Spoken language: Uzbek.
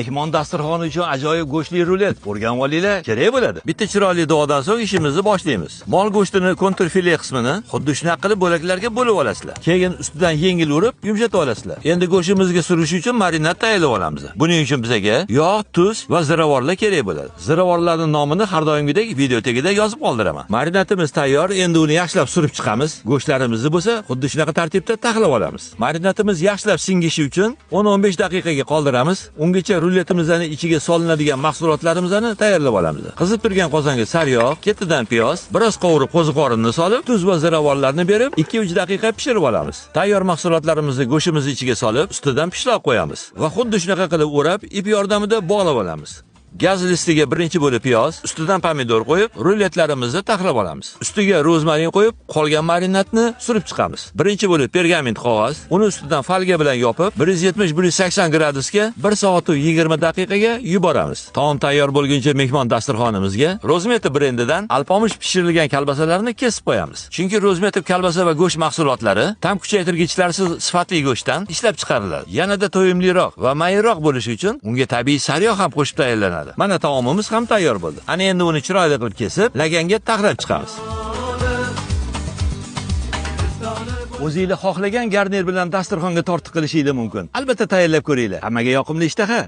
Mehmon dasturxoni uchun ajoyib go'shtli rulet o'rganib olinglar, kerak bo'ladi. Bitta chiroyli duodan so'ng ishimizni boshlaymiz. Mol go'shtini kontrfile qismini xuddi shunaqa qilib bo'laklarga bo'lib olasizlar. Keyin ustidan yengil urib, yumshatib olasizlar. Endi go'shtimizga surish uchun marinad tayyorlab olamiz. Buning uchun bizga yog', tuz va ziravorlar kerak bo'ladi. Ziravorlarning nomini har doimgidek video tagida yozib qoldiraman. Marinadimiz tayyor, endi uni yaxshilab surib chiqamiz. Go'shtlarimizni bo'lsa, xuddi shunaqa tartibda taxlab olamiz. Marinadimiz yaxshilab singishi uchun 10-15 daqiqaga qoldiramiz. Ungacha ruletimizning ichiga solinadigan mahsulotlarimizni tayyorlab olamiz. Qizib turgan qozonga sariyog', ketidan piyoz, biroz qovurib qo'ziqorinni solib, tuz va ziravorlarni berib 2-3 daqiqa pishirib olamiz. Tayyor mahsulotlarimizni go'shtimiz ichiga solib, ustidan pishloq qo'yamiz va xuddi shunaqa qilib o'rab, ip yordamida bog'lab olamiz. Gaz listiga birinchi bo'lib piyoz, ustidan pomidor qo'yib, ruletlarimizni taxlab olamiz. Ustiga rozmarin qo'yib, qolgan marinadni surib chiqamiz. Birinchi bo'lib pergament qog'oz, uni ustidan folga bilan yopib, 170-180 gradusga 1 soat 20 daqiqaga yuboramiz. Taom tayyor bo'lguncha mehmon dasturxonimizga Rozmetov brendidan alpomish pishirilgan kolbasalarni kesib qo'yamiz. Chunki Rozmetov kolbasa va go'sht mahsulotlari ta'm kuchaytirgichlarsiz sifatli go'shtdan ishlab chiqariladi. Yanada to'yimliroq va mayinroq bo'lishi uchun unga tabiiy sariyog' ham qo'shib tayyorlanadi. Mana taomimiz ham tayyor bo'ldi. Ana endi uni chiroyli qilib kesib, laganga taxlab chiqamiz. O'zingizlar xohlagan garnir bilan dasturxonga tortiq qilishingiz mumkin. Albatta tayyorlab ko'ringlar. Hammaga yoqimli ishtaha.